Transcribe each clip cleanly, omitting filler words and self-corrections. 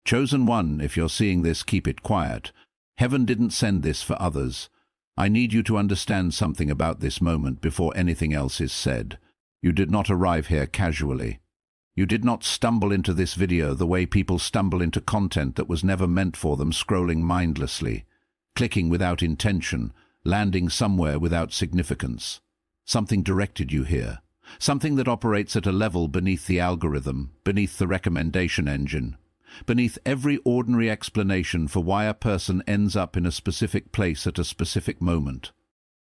Chosen one, if you're seeing this, keep it quiet. Heaven didn't send this for others. I need you to understand something about this moment before anything else is said. You did not arrive here casually. You did not stumble into this video the way people stumble into content that was never meant for them, scrolling mindlessly, clicking without intention, landing somewhere without significance. Something directed you here. Something that operates at a level beneath the algorithm, beneath the recommendation engine, beneath every ordinary explanation for why a person ends up in a specific place at a specific moment.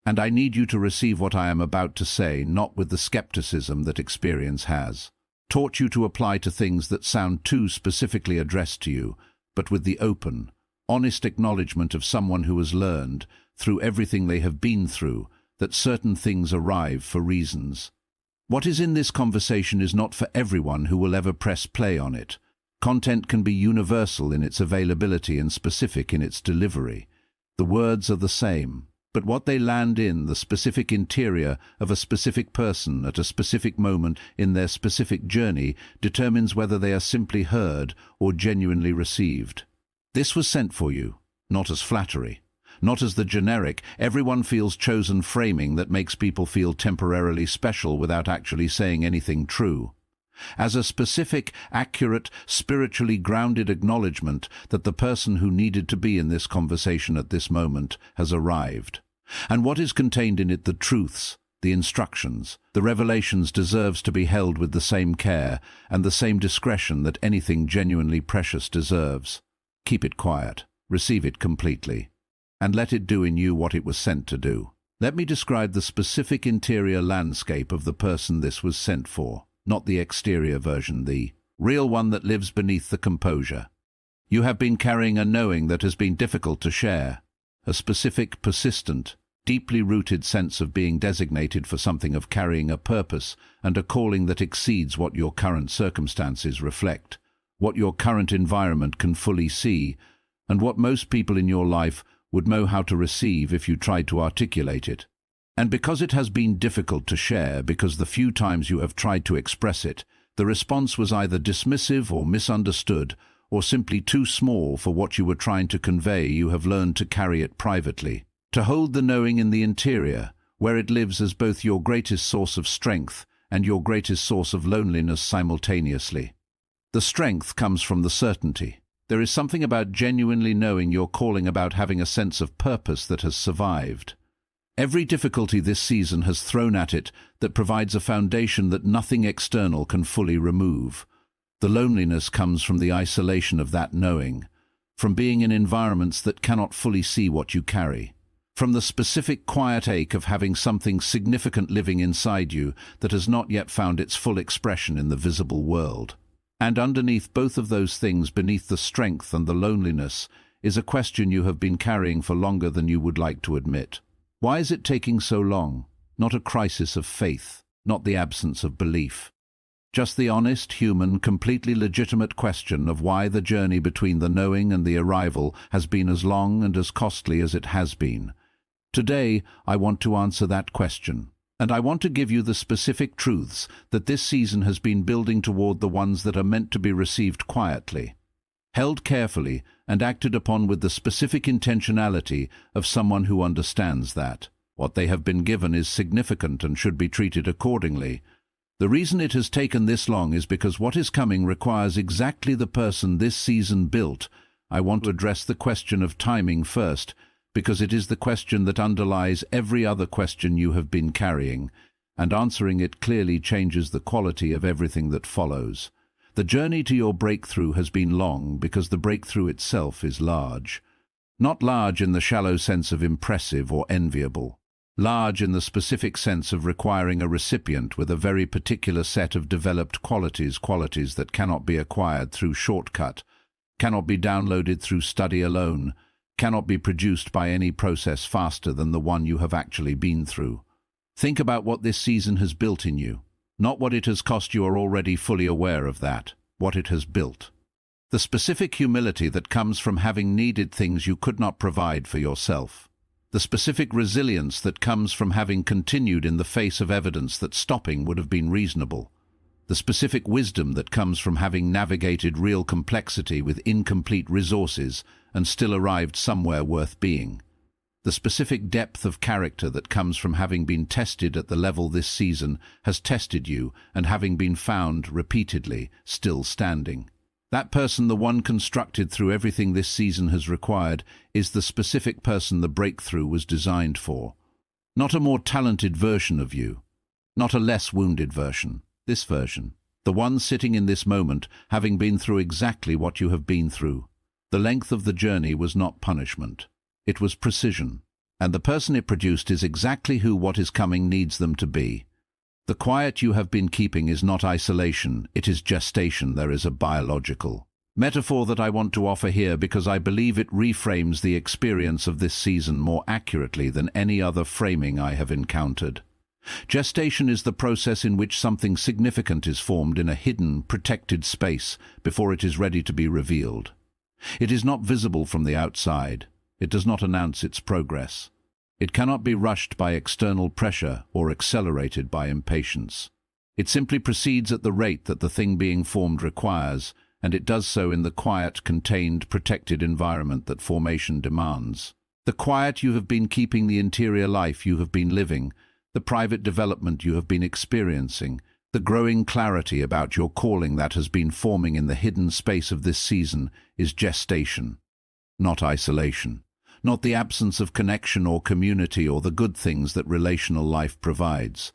And I need you to receive what I am about to say, not with the skepticism that experience has taught you to apply to things that sound too specifically addressed to you, but with the open, honest acknowledgement of someone who has learned, through everything they have been through, that certain things arrive for reasons. What is in this conversation is not for everyone who will ever press play on it. Content can be universal in its availability and specific in its delivery. The words are the same, but what they land in, the specific interior of a specific person at a specific moment in their specific journey, determines whether they are simply heard or genuinely received. This was sent for you, not as flattery, not as the generic, everyone feels chosen framing that makes people feel temporarily special without actually saying anything true. As a specific, accurate, spiritually grounded acknowledgement that the person who needed to be in this conversation at this moment has arrived. And what is contained in it, the truths, the instructions, the revelations, deserves to be held with the same care and the same discretion that anything genuinely precious deserves. Keep it quiet, receive it completely, and let it do in you what it was sent to do. Let me describe the specific interior landscape of the person this was sent for. Not the exterior version, the real one that lives beneath the composure. You have been carrying a knowing that has been difficult to share, a specific, persistent, deeply rooted sense of being designated for something, of carrying a purpose and a calling that exceeds what your current circumstances reflect, what your current environment can fully see, and what most people in your life would know how to receive if you tried to articulate it. And because it has been difficult to share, because the few times you have tried to express it, the response was either dismissive or misunderstood, or simply too small for what you were trying to convey, you have learned to carry it privately, to hold the knowing in the interior, where it lives as both your greatest source of strength and your greatest source of loneliness simultaneously. The strength comes from the certainty. There is something about genuinely knowing your calling, about having a sense of purpose that has survived. Every difficulty this season has thrown at it that provides a foundation that nothing external can fully remove. The loneliness comes from the isolation of that knowing, from being in environments that cannot fully see what you carry, from the specific quiet ache of having something significant living inside you that has not yet found its full expression in the visible world. And underneath both of those things, beneath the strength and the loneliness, is a question you have been carrying for longer than you would like to admit. Why is it taking so long? Not a crisis of faith, not the absence of belief. Just the honest, human, completely legitimate question of why the journey between the knowing and the arrival has been as long and as costly as it has been. Today, I want to answer that question, and I want to give you the specific truths that this season has been building toward, the ones that are meant to be received quietly, held carefully, and acted upon with the specific intentionality of someone who understands that what they have been given is significant and should be treated accordingly. The reason it has taken this long is because what is coming requires exactly the person this season built. I want to address the question of timing first, because it is the question that underlies every other question you have been carrying, and answering it clearly changes the quality of everything that follows. The journey to your breakthrough has been long because the breakthrough itself is large. Not large in the shallow sense of impressive or enviable. Large in the specific sense of requiring a recipient with a very particular set of developed qualities that cannot be acquired through shortcut, cannot be downloaded through study alone, cannot be produced by any process faster than the one you have actually been through. Think about what this season has built in you. Not what it has cost. You are already fully aware of that, what it has built. The specific humility that comes from having needed things you could not provide for yourself. The specific resilience that comes from having continued in the face of evidence that stopping would have been reasonable. the specific wisdom that comes from having navigated real complexity with incomplete resources and still arrived somewhere worth being. The specific depth of character that comes from having been tested at the level this season has tested you and having been found repeatedly still standing. That person, the one constructed through everything this season has required, is the specific person the breakthrough was designed for. Not a more talented version of you, not a less wounded version. This version, the one sitting in this moment, having been through exactly what you have been through. The length of the journey was not punishment. It was precision. And the person it produced is exactly who what is coming needs them to be. The quiet you have been keeping is not isolation, it is gestation. There is a biological metaphor that I want to offer here because I believe it reframes the experience of this season more accurately than any other framing I have encountered. Gestation is the process in which something significant is formed in a hidden, protected space before it is ready to be revealed. It is not visible from the outside. It does not announce its progress. It cannot be rushed by external pressure or accelerated by impatience. It simply proceeds at the rate that the thing being formed requires, and it does so in the quiet, contained, protected environment that formation demands. The quiet you have been keeping, the interior life you have been living, the private development you have been experiencing, the growing clarity about your calling that has been forming in the hidden space of this season is gestation, not isolation, not the absence of connection or community or the good things that relational life provides.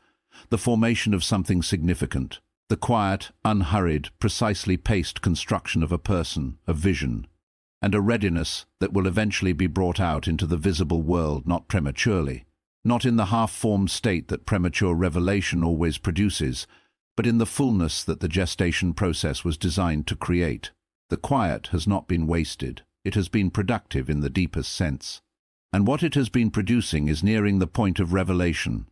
The formation of something significant, the quiet, unhurried, precisely paced construction of a person, a vision, and a readiness that will eventually be brought out into the visible world, not prematurely. Not in the half-formed state that premature revelation always produces, but in the fullness that the gestation process was designed to create. The quiet has not been wasted. It has been productive in the deepest sense. And what it has been producing is nearing the point of revelation.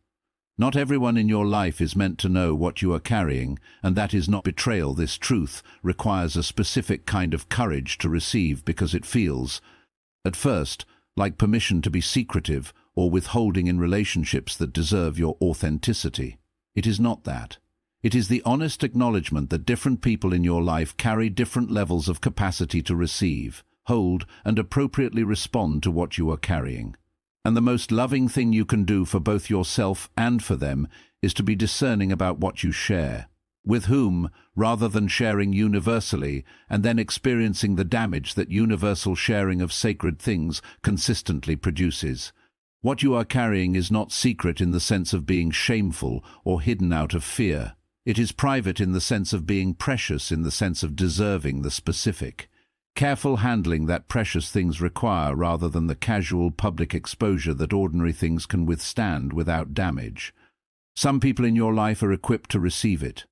Not everyone in your life is meant to know what you are carrying, and that is not betrayal. This truth requires a specific kind of courage to receive because it feels, at first, like permission to be secretive or withholding in relationships that deserve your authenticity. It is not that. It is the honest acknowledgement that different people in your life carry different levels of capacity to receive, hold, and appropriately respond to what you are carrying. And the most loving thing you can do for both yourself and for them is to be discerning about what you share. With whom, rather than sharing universally and then experiencing the damage that universal sharing of sacred things consistently produces. What you are carrying is not secret in the sense of being shameful or hidden out of fear. It is private in the sense of being precious, in the sense of deserving the specific. Careful handling that precious things require rather than the casual public exposure that ordinary things can withstand without damage. Some people in your life are equipped to receive it.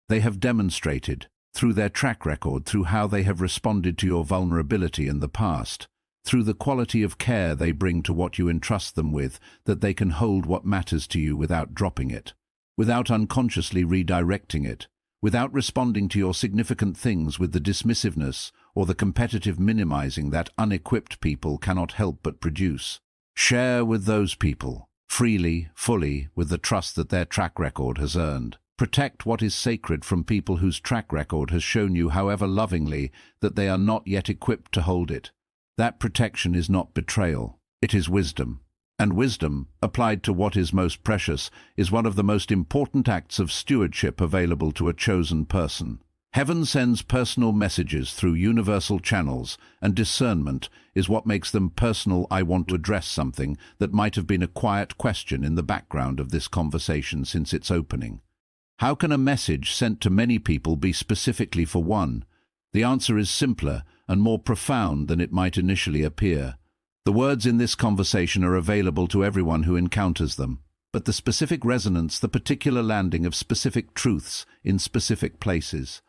They have demonstrated, through their track record, through how they have responded to your vulnerability in the past, through the quality of care they bring to what you entrust them with, that they can hold what matters to you without dropping it, without unconsciously redirecting it, without responding to your significant things with the dismissiveness or the competitive minimizing that unequipped people cannot help but produce. Share with those people, freely, fully, with the trust that their track record has earned. Protect what is sacred from people whose track record has shown you, however lovingly, that they are not yet equipped to hold it. That protection is not betrayal, it is wisdom. And wisdom, applied to what is most precious, is one of the most important acts of stewardship available to a chosen person. Heaven sends personal messages through universal channels, and discernment is what makes them personal. I want to address something that might have been a quiet question in the background of this conversation since its opening. How can a message sent to many people be specifically for one? The answer is simpler and more profound than it might initially appear. The words in this conversation are available to everyone who encounters them, but the specific resonance, the particular landing of specific truths in specific places,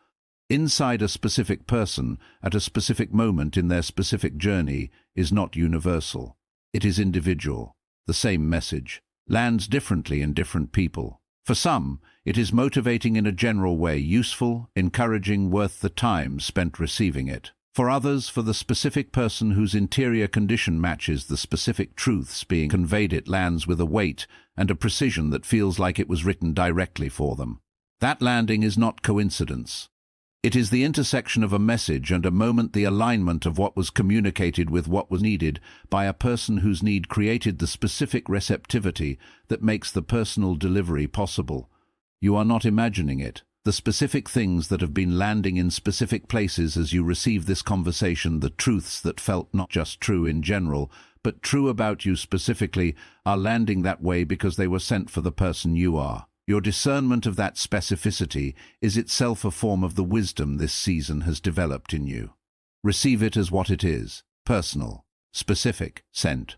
inside a specific person at a specific moment in their specific journey, is not universal. It is individual. The same message lands differently in different people. For some, it is motivating in a general way, useful, encouraging, worth the time spent receiving it. For others, for the specific person whose interior condition matches the specific truths being conveyed, it lands with a weight and a precision that feels like it was written directly for them. That landing is not coincidence. It is the intersection of a message and a moment, the alignment of what was communicated with what was needed by a person whose need created the specific receptivity that makes the personal delivery possible. You are not imagining it. The specific things that have been landing in specific places as you receive this conversation, the truths that felt not just true in general, but true about you specifically, are landing that way because they were sent for the person you are. Your discernment of that specificity is itself a form of the wisdom this season has developed in you. Receive it as what it is: personal, specific, sent.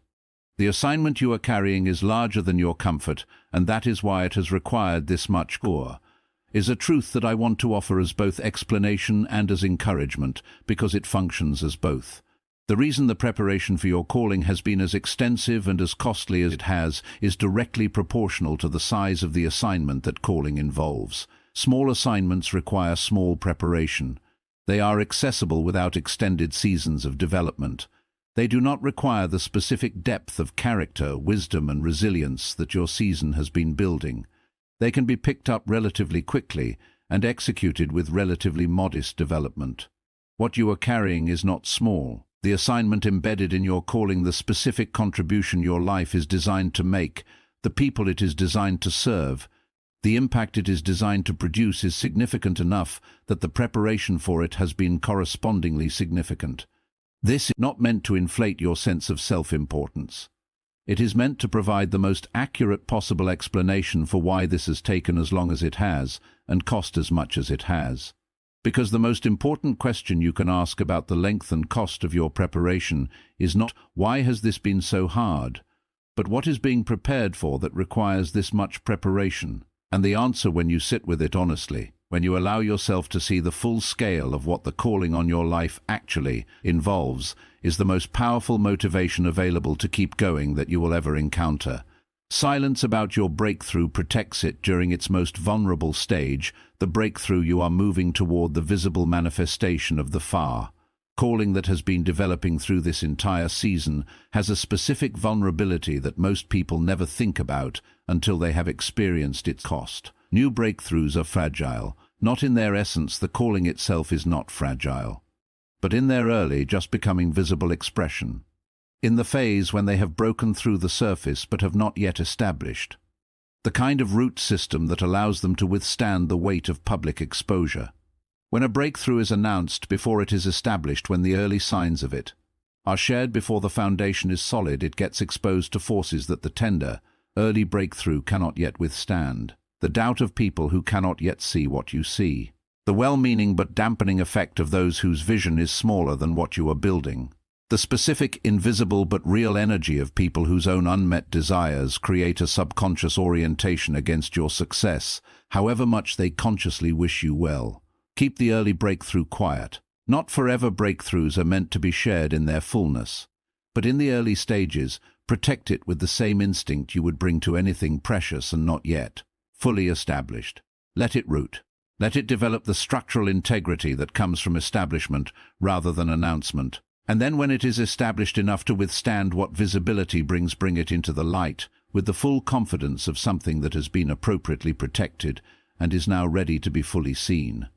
The assignment you are carrying is larger than your comfort, and that is why it has required this much core. Is a truth that I want to offer as both explanation and as encouragement, because it functions as both. The reason the preparation for your calling has been as extensive and as costly as it has is directly proportional to the size of the assignment that calling involves. Small assignments require small preparation. They are accessible without extended seasons of development. They do not require the specific depth of character, wisdom, and resilience that your season has been building. They can be picked up relatively quickly and executed with relatively modest development. What you are carrying is not small. The assignment embedded in your calling, the specific contribution your life is designed to make, the people it is designed to serve, the impact it is designed to produce is significant enough that the preparation for it has been correspondingly significant. This is not meant to inflate your sense of self-importance. It is meant to provide the most accurate possible explanation for why this has taken as long as it has and cost as much as it has. Because the most important question you can ask about the length and cost of your preparation is not, why has this been so hard, but what is being prepared for that requires this much preparation? And the answer, when you sit with it honestly, when you allow yourself to see the full scale of what the calling on your life actually involves, is the most powerful motivation available to keep going that you will ever encounter. Silence about your breakthrough protects it during its most vulnerable stage, the breakthrough you are moving toward, the visible manifestation of the far. Calling that has been developing through this entire season has a specific vulnerability that most people never think about until they have experienced its cost. New breakthroughs are fragile. Not in their essence, the calling itself is not fragile, but in their early, just becoming visible expression. In the phase when they have broken through the surface but have not yet established the kind of root system that allows them to withstand the weight of public exposure. When a breakthrough is announced before it is established, when the early signs of it are shared before the foundation is solid, it gets exposed to forces that the tender, early breakthrough cannot yet withstand. The doubt of people who cannot yet see what you see. The well-meaning but dampening effect of those whose vision is smaller than what you are building. The specific, invisible but real energy of people whose own unmet desires create a subconscious orientation against your success, however much they consciously wish you well. Keep the early breakthrough quiet. Not forever breakthroughs are meant to be shared in their fullness. But in the early stages, protect it with the same instinct you would bring to anything precious and not yet fully established. Let it root. Let it develop the structural integrity that comes from establishment rather than announcement. And then when it is established enough to withstand what visibility brings, bring it into the light with the full confidence of something that has been appropriately protected and is now ready to be fully seen.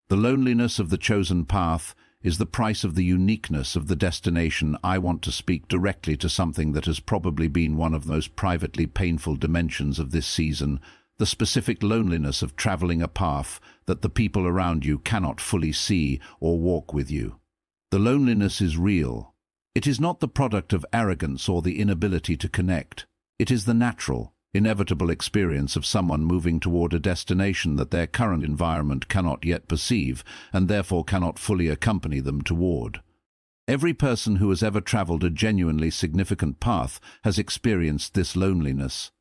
The loneliness of the chosen path is the price of the uniqueness of the destination. I want to speak directly to something that has probably been one of the most privately painful dimensions of this season, the specific loneliness of traveling a path that the people around you cannot fully see or walk with you. The loneliness is real. It is not the product of arrogance or the inability to connect. It is the natural, inevitable experience of someone moving toward a destination that their current environment cannot yet perceive and therefore cannot fully accompany them toward. Every person who has ever traveled a genuinely significant path has experienced this loneliness.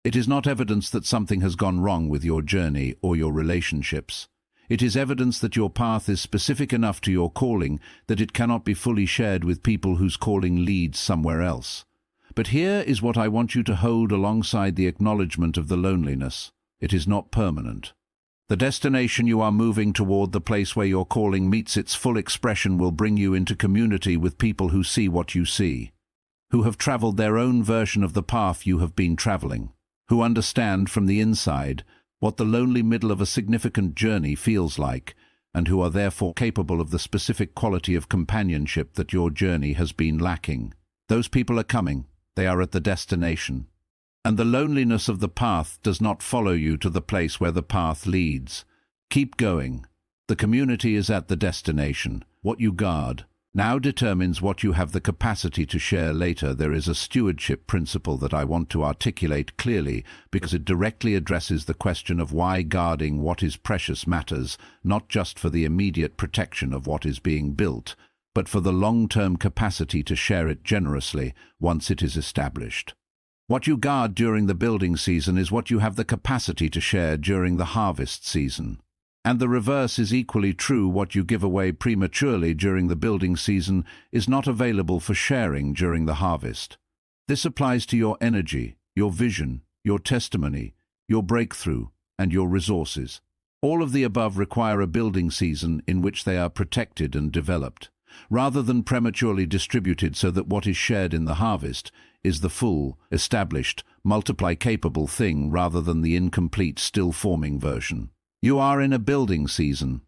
It is not evidence that something has gone wrong with your journey or your relationships. It is evidence that your path is specific enough to your calling that it cannot be fully shared with people whose calling leads somewhere else. But here is what I want you to hold alongside the acknowledgement of the loneliness. It is not permanent. The destination you are moving toward, the place where your calling meets its full expression, will bring you into community with people who see what you see, who have traveled their own version of the path you have been traveling, who understand from the inside what the lonely middle of a significant journey feels like, and who are therefore capable of the specific quality of companionship that your journey has been lacking. Those people are coming. They are at the destination. And the loneliness of the path does not follow you to the place where the path leads. Keep going. The community is at the destination. What you guard now determines what you have the capacity to share later. There is a stewardship principle that I want to articulate clearly because it directly addresses the question of why guarding what is precious matters, not just for the immediate protection of what is being built, but for the long-term capacity to share it generously once it is established. What you guard during the building season is what you have the capacity to share during the harvest season. And the reverse is equally true. What you give away prematurely during the building season is not available for sharing during the harvest. This applies to your energy, your vision, your testimony, your breakthrough, and your resources. All of the above require a building season in which they are protected and developed, rather than prematurely distributed so that what is shared in the harvest is the full, established, multiply-capable thing rather than the incomplete, still-forming version. You are in a building season.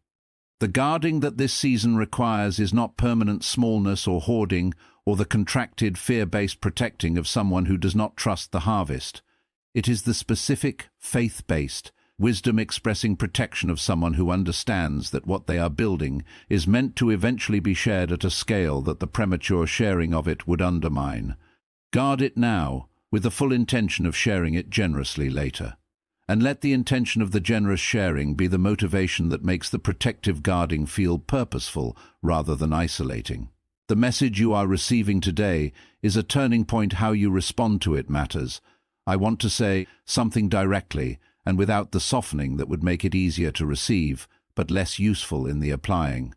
The guarding that this season requires is not permanent smallness or hoarding or the contracted, fear-based protecting of someone who does not trust the harvest. It is the specific, faith-based, wisdom-expressing protection of someone who understands that what they are building is meant to eventually be shared at a scale that the premature sharing of it would undermine. Guard it now, with the full intention of sharing it generously later. And let the intention of the generous sharing be the motivation that makes the protective guarding feel purposeful rather than isolating. The message you are receiving today is a turning point. How you respond to it matters. I want to say something directly and without the softening that would make it easier to receive, but less useful in the applying.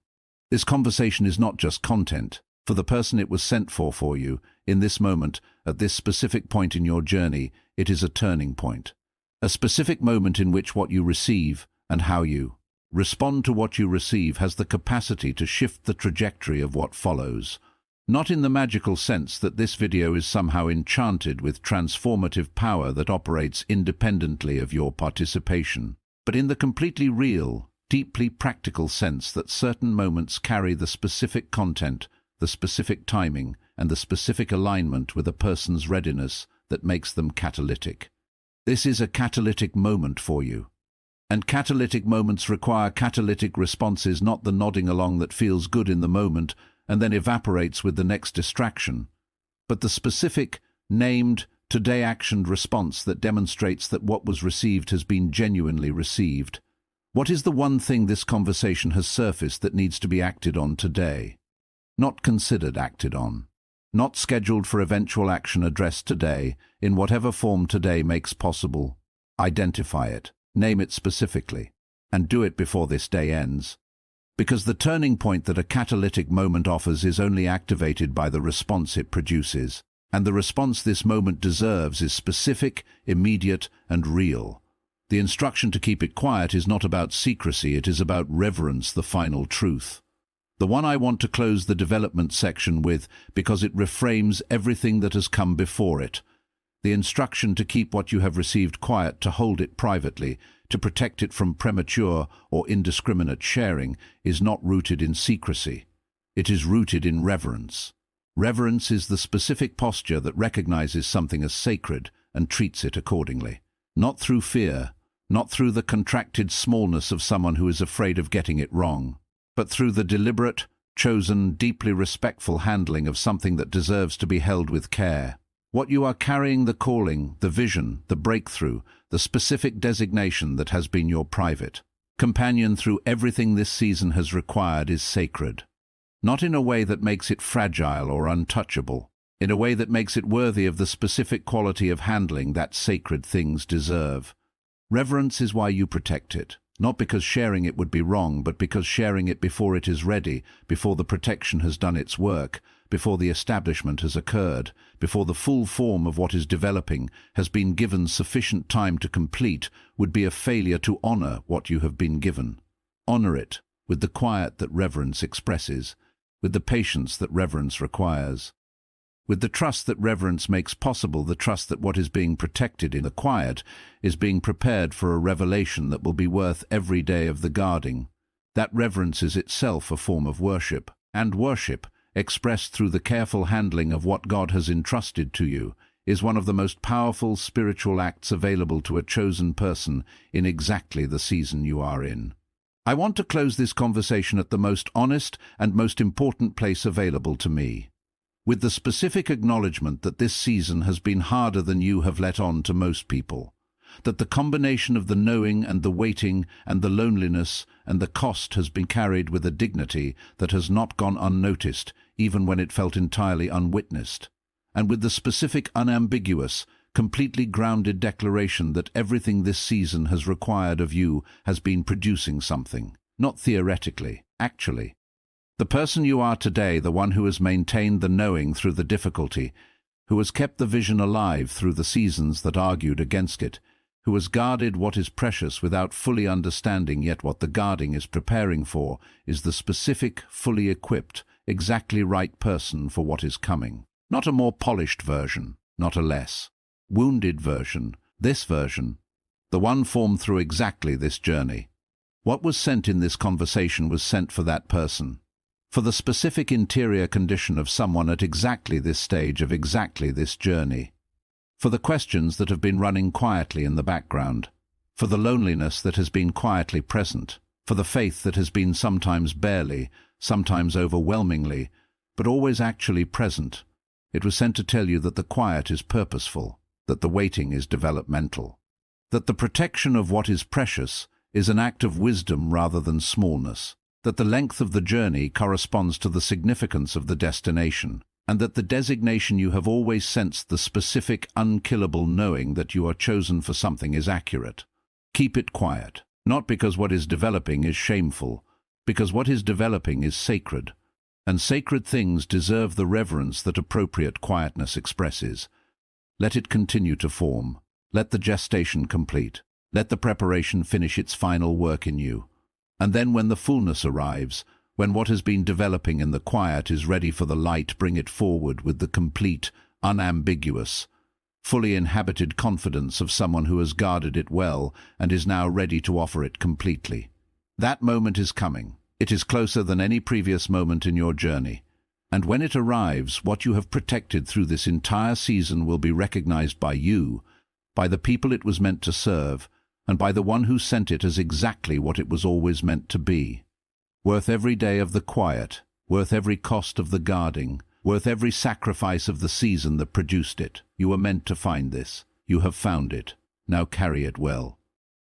This conversation is not just content. For the person it was sent for you, in this moment, at this specific point in your journey, it is a turning point. A specific moment in which what you receive and how you respond to what you receive has the capacity to shift the trajectory of what follows. Not in the magical sense that this video is somehow enchanted with transformative power that operates independently of your participation, but in the completely real, deeply practical sense that certain moments carry the specific content, the specific timing, and the specific alignment with a person's readiness that makes them catalytic. This is a catalytic moment for you. And catalytic moments require catalytic responses, not the nodding along that feels good in the moment and then evaporates with the next distraction, but the specific, named, today-actioned response that demonstrates that what was received has been genuinely received. What is the one thing this conversation has surfaced that needs to be acted on today? Not considered acted on. Not scheduled for eventual action, addressed today, in whatever form today makes possible. Identify it, name it specifically, and do it before this day ends. Because the turning point that a catalytic moment offers is only activated by the response it produces, and the response this moment deserves is specific, immediate, and real. The instruction to keep it quiet is not about secrecy, it is about reverence, the final truth. The one I want to close the development section with because it reframes everything that has come before it. The instruction to keep what you have received quiet, to hold it privately, to protect it from premature or indiscriminate sharing, is not rooted in secrecy. It is rooted in reverence. Reverence is the specific posture that recognizes something as sacred and treats it accordingly. Not through fear, not through the contracted smallness of someone who is afraid of getting it wrong, but through the deliberate, chosen, deeply respectful handling of something that deserves to be held with care. What you are carrying, the calling, the vision, the breakthrough, the specific designation that has been your private companion through everything this season has required, is sacred. Not in a way that makes it fragile or untouchable, in a way that makes it worthy of the specific quality of handling that sacred things deserve. Reverence is why you protect it. Not because sharing it would be wrong, but because sharing it before it is ready, before the protection has done its work, before the establishment has occurred, before the full form of what is developing has been given sufficient time to complete, would be a failure to honor what you have been given. Honor it with the quiet that reverence expresses, with the patience that reverence requires. With the trust that reverence makes possible, the trust that what is being protected in the quiet is being prepared for a revelation that will be worth every day of the guarding. That reverence is itself a form of worship, and worship, expressed through the careful handling of what God has entrusted to you, is one of the most powerful spiritual acts available to a chosen person in exactly the season you are in. I want to close this conversation at the most honest and most important place available to me, with the specific acknowledgement that this season has been harder than you have let on to most people, that the combination of the knowing and the waiting and the loneliness and the cost has been carried with a dignity that has not gone unnoticed, even when it felt entirely unwitnessed, and with the specific, unambiguous, completely grounded declaration that everything this season has required of you has been producing something, not theoretically, actually. The person you are today, the one who has maintained the knowing through the difficulty, who has kept the vision alive through the seasons that argued against it, who has guarded what is precious without fully understanding yet what the guarding is preparing for, is the specific, fully equipped, exactly right person for what is coming. Not a more polished version, not a less wounded version, this version, the one formed through exactly this journey. What was sent in this conversation was sent for that person, for the specific interior condition of someone at exactly this stage of exactly this journey, for the questions that have been running quietly in the background, for the loneliness that has been quietly present, for the faith that has been sometimes barely, sometimes overwhelmingly, but always actually present. It was sent to tell you that the quiet is purposeful, that the waiting is developmental, that the protection of what is precious is an act of wisdom rather than smallness, that the length of the journey corresponds to the significance of the destination, and that the designation you have always sensed, the specific, unkillable knowing that you are chosen for something, is accurate. Keep it quiet, not because what is developing is shameful, because what is developing is sacred, and sacred things deserve the reverence that appropriate quietness expresses. Let it continue to form. Let the gestation complete. Let the preparation finish its final work in you. And then when the fullness arrives, when what has been developing in the quiet is ready for the light, bring it forward with the complete, unambiguous, fully inhabited confidence of someone who has guarded it well and is now ready to offer it completely. That moment is coming. It is closer than any previous moment in your journey. And when it arrives, what you have protected through this entire season will be recognized by you, by the people it was meant to serve, and by the one who sent it as exactly what it was always meant to be. Worth every day of the quiet, worth every cost of the guarding, worth every sacrifice of the season that produced it. You were meant to find this. You have found it. Now carry it well.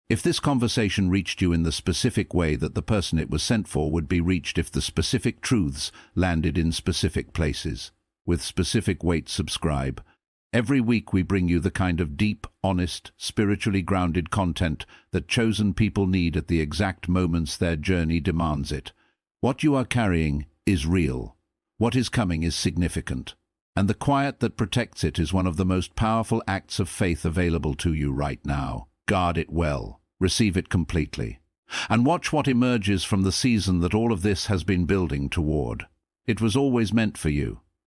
If this conversation reached you in the specific way that the person it was sent for would be reached if the specific truths landed in specific places, with specific weight, subscribe. Every week we bring you the kind of deep, honest, spiritually grounded content that chosen people need at the exact moments their journey demands it. What you are carrying is real. What is coming is significant. And the quiet that protects it is one of the most powerful acts of faith available to you right now. Guard it well. Receive it completely. And watch what emerges from the season that all of this has been building toward. It was always meant for you.